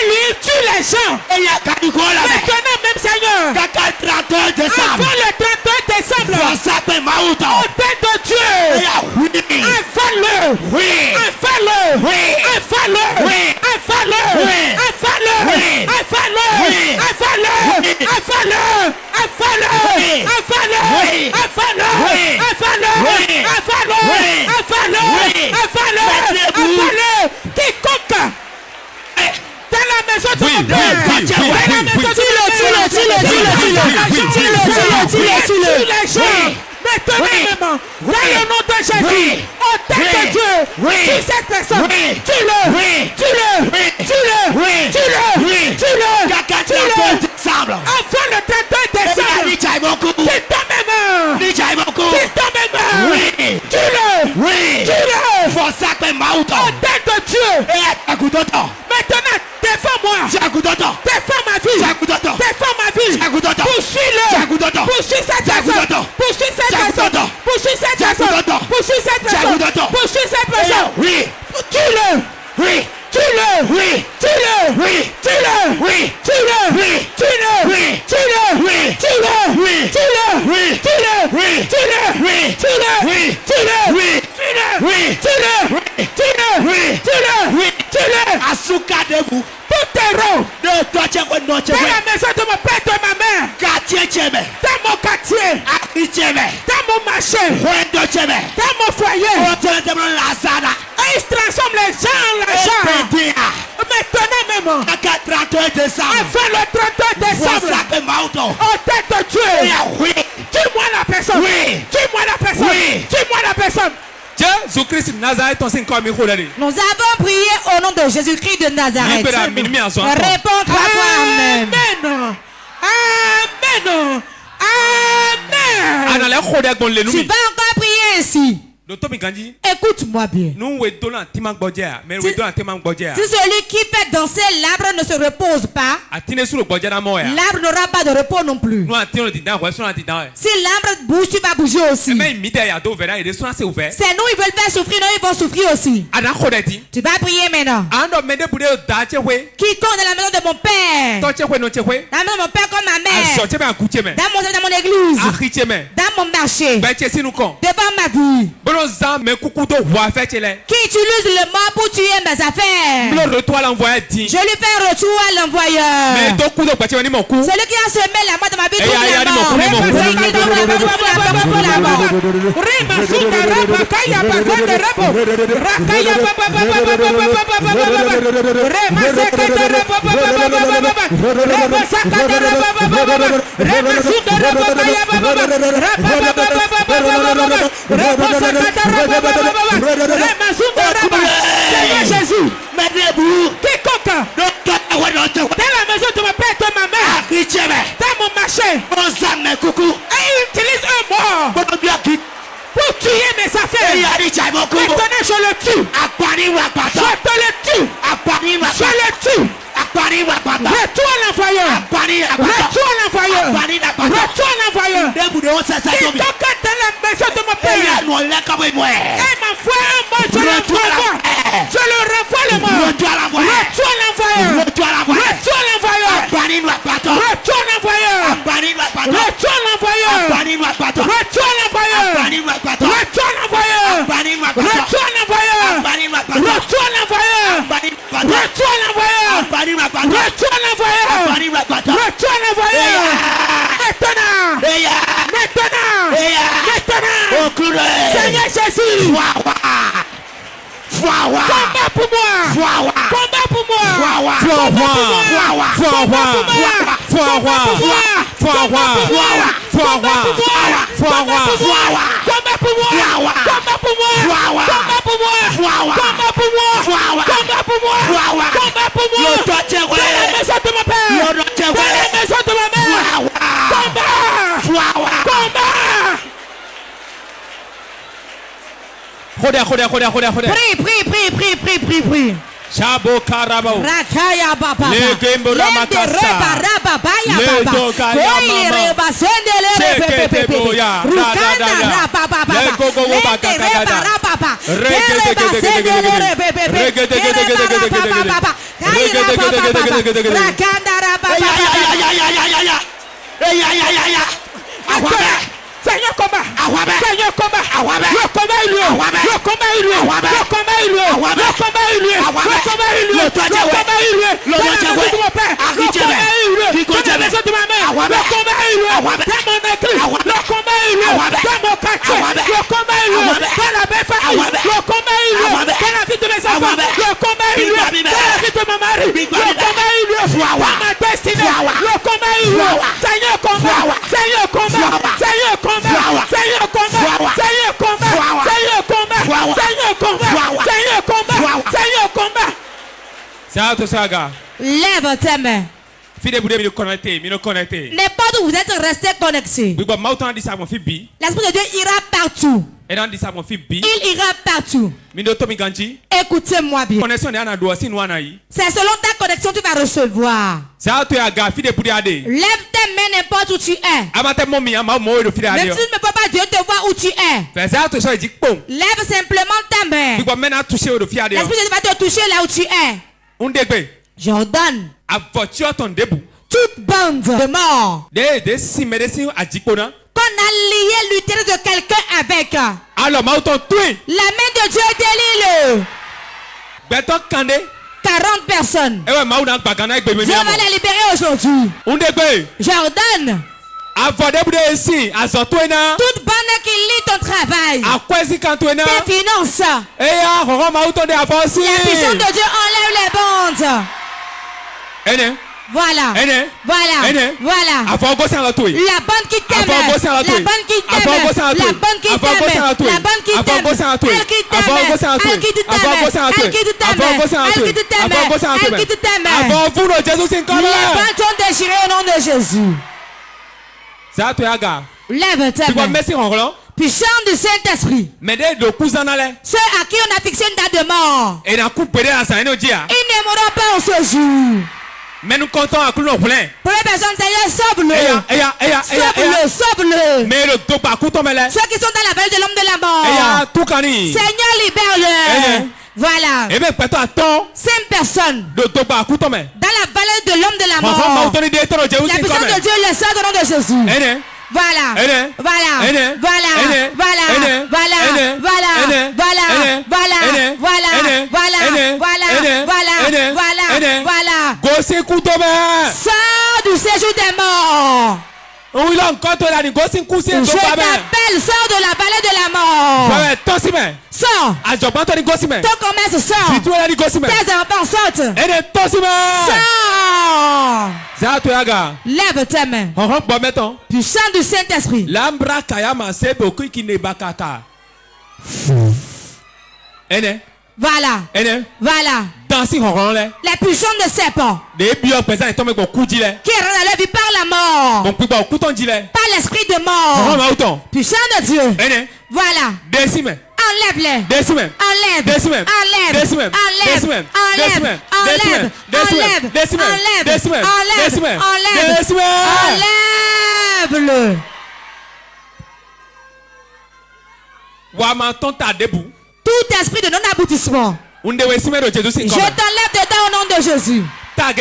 il tue les gens. Maintenant même Seigneur, avant le 31 décembre, au tête de Dieu, infale-le, infale-le, infale-le, infale-le, infale-le, infale-le, infale-le, infale-le, quiconque dans la maison de mon Père, maintenant, dans le nom de Jésus, au tête de Dieu, tue cette personne, tue-le, enfin le 31 décembre, au tête de Dieu. Maintenant, défends-moi, défends ma vie, poursuis-le, poursuis cette personne, poursuis cette personne, poursuis cette personne, poursuis cette personne, poursuis cette personne, tue-le, tue-le, tue-le, tue-le, tue-le, tue-le, tue-le, tout est rond dans la maison de mon Père, de ma mère, dans mon quartier, dans mon marché, dans mon foyer, et il transforme les gens en l'argent. Maintenant même, avant le 31 décembre, au tête de Dieu, Tue-moi la personne. Oui. Tue-moi la personne. Oui. Tue-moi la personne. Jésus-Christ Nazareth ton Seigneur mi kolade. Nous avons prié au nom de Jésus-Christ de Nazareth. Réponds-toi toi. Amen. Amen. Amen. Ana le khode gon le Tu numi. vas encore prier ici. Écoute-moi bien. Si celui qui fait danser l'arbre ne se repose pas, l'arbre n'aura pas de repos non plus. Si l'arbre bouge, tu vas bouger aussi. C'est nous, ils veulent pas souffrir, non, ils vont souffrir aussi. Tu vas prier maintenant. Quiconque dans la maison de mon père, dans la maison de mon père comme ma mère, dans mon église, dans mon marché, devant ma vie, qui utilise le mot pour tuer mes affaires, je lui fais un retour à l'envoyeur. Celui qui a semé la mort de ma vie, Seigneur Jésus, quiconque dans la maison de ma père et de ma mère, dans mon marché, et il utilise un mort pour tuer mes affaires. Maintenant je le tue. Je te le tue. Je le tue. Retourne l'envoyeur. Retourne l'envoyeur. Retourne l'envoyeur. Quiconque dans la maison de mon père, elle m'envoie un mort, je le renvoie. Je le renvoie le mort. Retourne l'envoyeur. Retourne l'envoyeur. Retourne l'envoyeur. Retourne l'envoyeur. Retourne l'envoyeur. Retourne l'envoyeur. Retourne l'envoyeur. Retourne l'envoyeur. Retourne l'envoyeur. Retourne l'envoyeur. Retourne l'envoyeur. Maintenant. Seigneur Jésus. Combat pour moi. Combat pour moi. Combat pour moi. Combat pour moi. Combat pour moi. Combat pour moi. Combat pour moi. Combat pour moi. Combat pour moi. Combat pour moi. Combat pour moi. Combat pour moi. Combat pour moi. Combat pour moi. Dans la maison de mon père. Dans la maison de ma mère. Combat. Combat. Prie. Chabo Karabao. Rakaya Baba. Le Gembora Makasa. Seigneur combat. Seigneur combat. Le combat est lieu. Le combat est lieu. Le combat est lieu. Le combat est lieu. Le combat est lieu. Le combat est lieu. Dans la maison de mon père. Le combat est lieu. Dans la maison de ma mère. Le combat est lieu. Dans mon église. Le combat est lieu. Dans mon quartier. Le combat est lieu. Dans la belle famille. Le combat est lieu. Dans la vie de mes enfants. Le combat est lieu. Dans la vie de mon mari. Le combat est lieu. Dans ma destinée. Le combat est lieu. Seigneur combat. Seigneur combat. Seigneur combat. Seigneur combat. Seigneur combat. Seigneur combat. Seigneur combat. Seigneur combat. Seigneur combat. Lève tes mains. N'importe où vous êtes resté connecté, l'Esprit de Dieu ira partout. Il ira partout. Écoutez-moi bien. C'est selon ta connexion que tu vas recevoir. Lève tes mains n'importe où tu es. Même si tu ne peux pas, Dieu te voit où tu es. Lève simplement ta main. L'Esprit de Dieu va te toucher là où tu es. J'ordonne toute bande de morts qu'on a lié l'utérus de quelqu'un avec. La main de Dieu délire 40 personnes. Dieu va les libérer aujourd'hui. J'ordonne toute bande qui lit ton travail, tes finances. La puissance de Dieu enlève les bandes. Voilà. Voilà. Voilà. La bonne qui t'aime. La bonne qui t'aime. La bonne qui t'aime. La bonne qui t'aime. Elle qui t'aime. Elle qui t'aime. Elle qui t'aime. Elle qui t'aime. Elle qui t'aime. Avant vous, le Jésus c'est comme Les bonnes sont déchirées au nom de Jésus. Ça te regarde. Lève tes Tu vois mains. merci Roland. Puissant du Saint-Esprit. Mais dès le cousin allait. Ceux à qui on a fixé une date de mort. Et n'a coupé la ça nous dit. Ils ne mourront pas en ce jour. Mais nous comptons à clou plein. Première personne, Seigneur, sauve-le. Sauve-le, sauve-le. Mais le dos par coup tombe là. Ceux qui sont dans la vallée de l'homme de la mort. Tout cani. Seigneur, libère-le. Voilà. Et bien, peut-être attends. 5 personnes. Le dos par coup tombe. Dans la vallée de l'homme de la mort. La puissance de Dieu le sort au nom de Jésus. Voilà. Voilà. Voilà. Voilà. Voilà. Voilà. Voilà. Voilà. Voilà. Voilà. Voilà. Voilà. Gossé couteau. Sors du séjour des morts. Oui, là encore, là, je t'appelle, sors de la vallée de la mort. Sors. Ton commerce sort. Tes enfants sortent. Sors. Lève tes mains. Puissant du Saint-Esprit. Voilà. Voilà. Les puissants de serpents qui rentrent dans la vie par la mort, par l'esprit de mort, puissant de Dieu. Voilà. Enlève-les. Enlève. Enlève. Enlève-le. Tout esprit de non-aboutissement, je t'enlève dedans au nom de Jésus. Il y a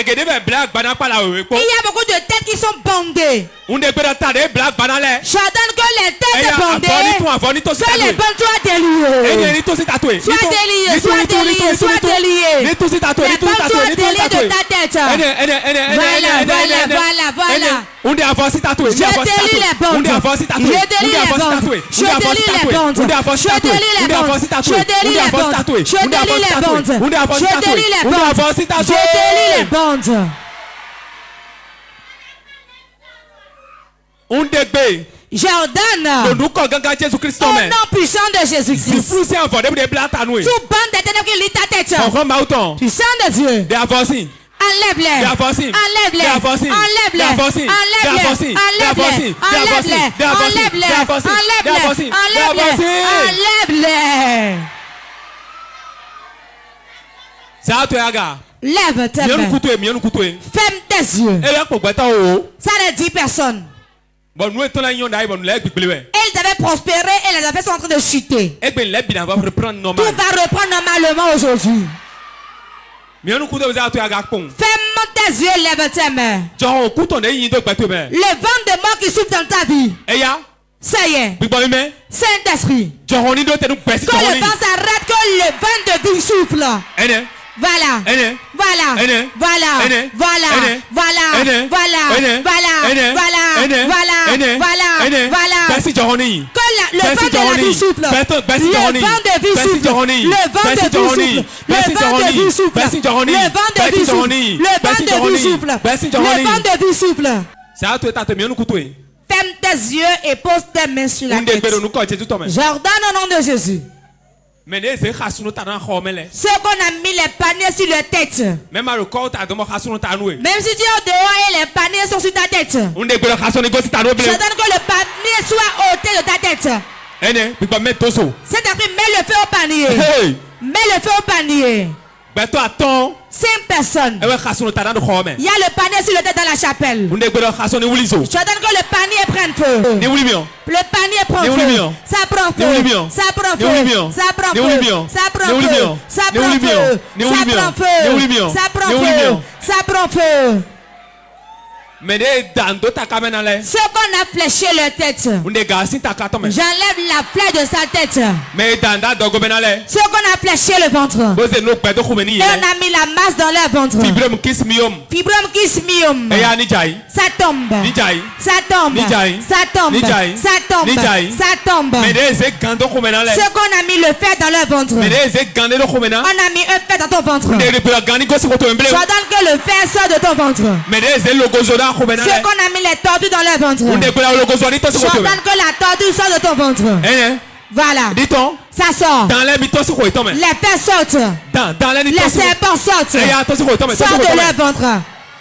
beaucoup de têtes qui sont bandées. J'ordonne que les têtes bandées, que les bonnes soient déliées. Sois déliées. Les bonnes soient déliées de ta tête. Voilà. Je délie les bandes. J'ordonne au nom puissant de Jésus-Christ. Tout bande de ténèbres qui lit ta tête. Puissant de Dieu. Enlève-les. Enlève-les. Enlève-les. Lève tes mains. Ferme tes yeux. Ça ne dit personne. Et ils avaient prospéré et les affaires sont en train de chuter. Tout va reprendre normalement aujourd'hui. Ferme tes yeux, lève tes mains. Le vent de mort qui souffle dans ta vie. Ça y est. Saint-Esprit. Que le vent s'arrête, que le vent de vie souffle. Voilà. Voilà. Voilà. Voilà. Voilà. Voilà. Voilà. Que le vent de la vie souffle. Le vent de vie souffle. Le vent de vie souffle. Le vent de vie souffle. Le vent de vie souffle. Le vent de vie souffle. Le vent de vie souffle. Ferme tes yeux et pose tes mains sur la tête. J'ordonne au nom de Jésus. Ceux qu'on a mis les paniers sur leur tête. Même si tu es au dehors et les paniers sont sur ta tête. Je donne que le panier soit ôté de ta tête. C'est-à-dire, mets le feu au panier. Mets le feu au panier. 5 personnes. Il y a le panier sur la tête dans la chapelle. Je donne que le panier prenne feu. Le panier prend feu. Ça prend feu. Ça prend feu. Ça prend feu. Ça prend feu. Ça prend feu. Ça prend feu. Ça prend feu. Ça prend feu. Ceux qu'on a fléché leur tête, j'enlève la flèche de sa tête. Ceux qu'on a fléché le ventre, et on a mis la masse dans leur ventre. Fibrom kismium. Ça tombe. Ça tombe. Ça tombe. Ça tombe. Ça tombe. Ceux qu'on a mis le fer dans leur ventre, on a mis un fer dans ton ventre. J'ordonne que que le fer sort de ton ventre. Ceux qu'on a mis les tortues dans leur ventre. J'ordonne que la tortue sort de ton ventre. Voilà. Ça sort. Les fers sortent. Les serpents sortent. Sort de leur ventre.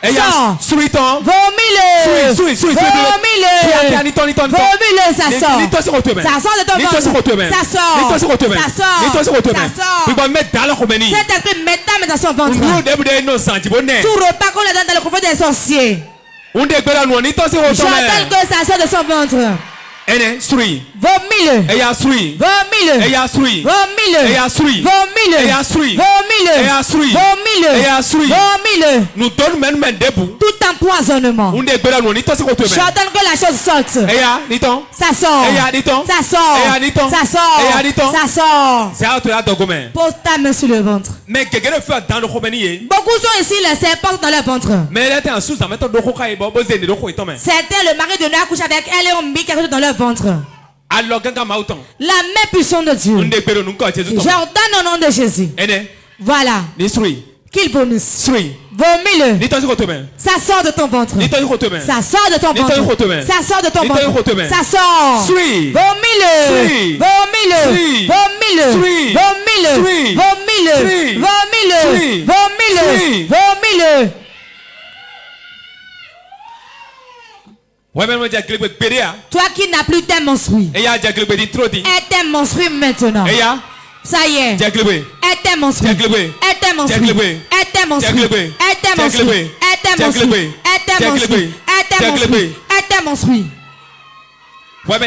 Sort. Vomis-le. Vomis-le. Vomis-le, ça sort. Ça sort de ton ventre. Ça sort. Ça sort. Ça sort. Cet esprit métal dans son ventre. Tout repas qu'on le donne dans le couvent des sorciers. J'ordonne que ça sort de son ventre. Vomis-le. Vomis-le. Vomis-le. Vomis-le. Vomis-le. Nous donne même debout. Tout empoisonnement. J'ordonne que la chose sorte. Ça sort. Ça sort. Ça sort. Ça sort. Pose ta main sur le ventre. Beaucoup sont ici, les serpents dans leur ventre. Certains, le mari de Noé a couché avec elle et ont mis quelque chose dans leur ventre. La main puissante de Dieu. J'ordonne au nom de Jésus. Voilà. Qu'il vomisse. Vomis-le. Ça sort de ton ventre. Ça sort de ton ventre. Ça sort de ton ventre. Ça sort. Vomis-le. Vomis-le. Vomis-le. Vomis-le. Vomis-le. Vomis-le. Vomis-le. Vomis-le. Toi qui n'as plus tes menstrues. Tes menstrues maintenant. Ça y est. Tes menstrues. Tes menstrues. Tes menstrues. Tes menstrues. Tes menstrues. Tes menstrues. Tes menstrues. Toi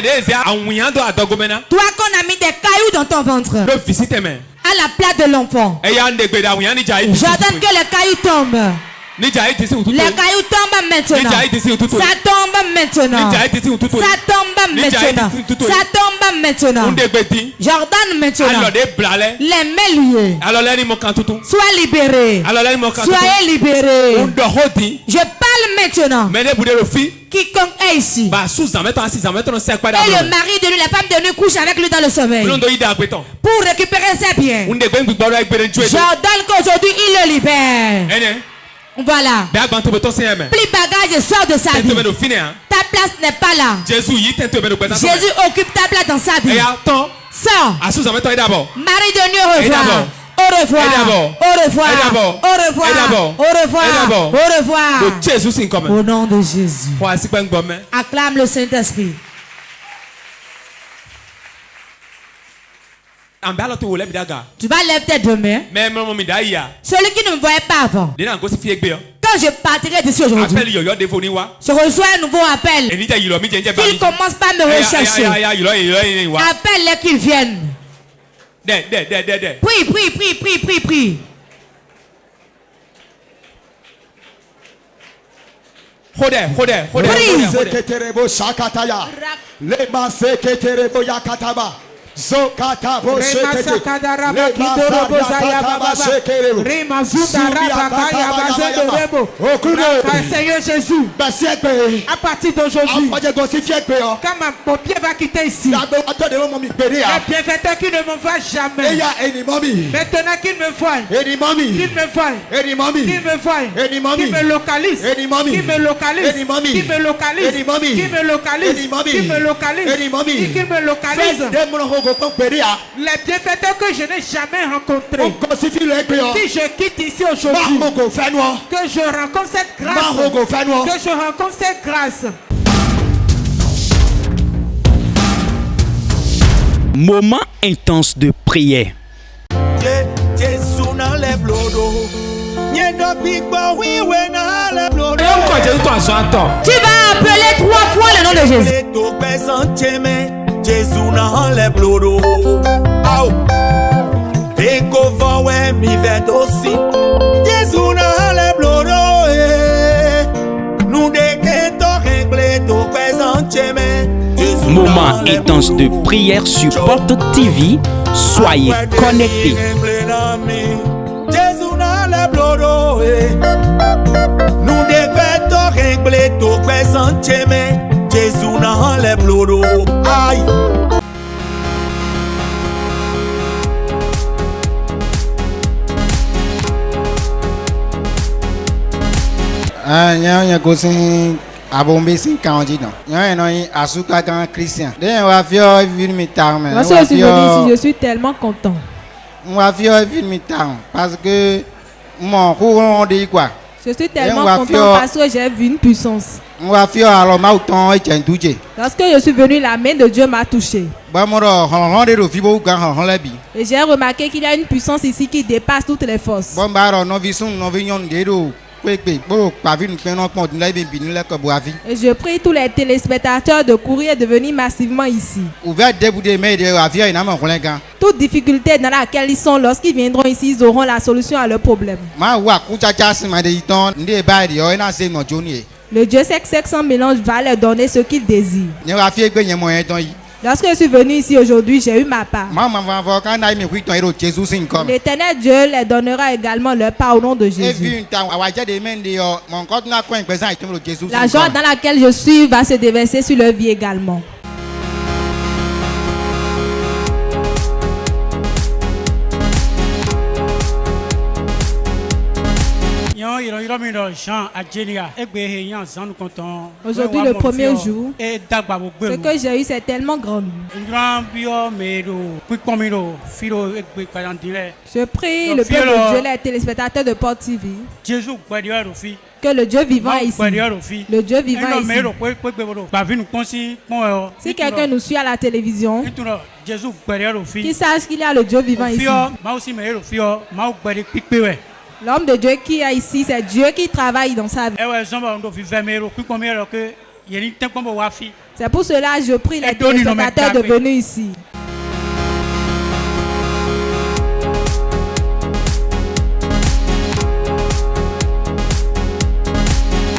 qu'on a mis des cailloux dans ton ventre. À la place de l'enfant. J'ordonne que les cailloux tombent. Les cailloux tombent maintenant. Ça tombe maintenant. Ça tombe maintenant. Ça tombe maintenant. J'ordonne maintenant. Les mains liées. Sois libérés. Soyez libérés. Je parle maintenant. Quiconque est ici. Et le mari de lui, la femme de lui couche avec lui dans le sommeil. Pour récupérer ses biens. J'ordonne qu'aujourd'hui il le libère. Voilà. Plus bagage sort de sa vie. Ta place n'est pas là. Jésus occupe ta place dans sa vie. Sors. Mari de Dieu, au revoir. Au revoir. Au revoir. Au revoir. Au revoir. Au revoir. Au nom de Jésus. Acclame le Saint-Esprit. Tu vas lever tes deux mains. Celui qui ne me voyait pas avant. Quand je partirai d'ici aujourd'hui, je reçois un nouveau appel. Qu'ils commencent par me rechercher. Appelle-les qu'ils viennent. Prie, prie, prie, prie, prie, prie. Zokata bo shekete le mazaba baba shekere Rima zuda raba kaya bazedorebo. Seigneur Jésus, à partir d'aujourd'hui, quand mon pied va quitter ici, les bienfaiteurs qui ne me voient jamais, maintenant qu'ils me voient, qu'ils me voient, qu'ils me voient, qu'ils me localisent, qu'ils me localisent, qu'ils me localisent, qu'ils me localisent, qu'ils me localisent, qu'ils me localisent. Les bienfaiteurs que je n'ai jamais rencontrés. Si je quitte ici aujourd'hui, que je rencontre cette grâce. Que je rencontre cette grâce. Moment intense de prière. Tu vas appeler 3 fois le nom de Jésus. Jésus dans les blodo. Et qu'au ouais mi vête aussi. Jésus dans les blodo. Nous déquêtons réglés tout présent chemin. Moment intense de prière sur Porte TV. Soyez connectés. Jésus dans les blodo. Nous déquêtons réglés tout présent chemin. Jésus dans les blodo. Aïe. Lorsque je suis venu ici, je suis tellement content. Parce que mon courant de quoi. Je suis tellement content parce que j'ai vu une puissance. Lorsque je suis venu, la main de Dieu m'a touché. Et j'ai remarqué qu'il y a une puissance ici qui dépasse toutes les forces. Et je prie tous les téléspectateurs de courir et de venir massivement ici. Toute difficulté dans laquelle ils sont, lorsqu'ils viendront ici, ils auront la solution à leurs problèmes. Le Dieu sec sans mélange va leur donner ce qu'ils désirent. Lorsque je suis venu ici aujourd'hui, j'ai eu ma part. L'Éternel Dieu les donnera également leur part au nom de Jésus. La joie dans laquelle je suis va se déverser sur leur vie également. Aujourd'hui, le premier jour, ce que j'ai eu, c'est tellement grand. Je prie le Père de Dieu, les téléspectateurs de Port TV, que le Dieu vivant est ici. Le Dieu vivant est ici. Si quelqu'un nous suit à la télévision, qu'il sache qu'il y a le Dieu vivant ici. L'homme de Dieu qui est ici, c'est Dieu qui travaille dans sa vie. C'est pour cela que je prie les téléspectateurs de venir ici.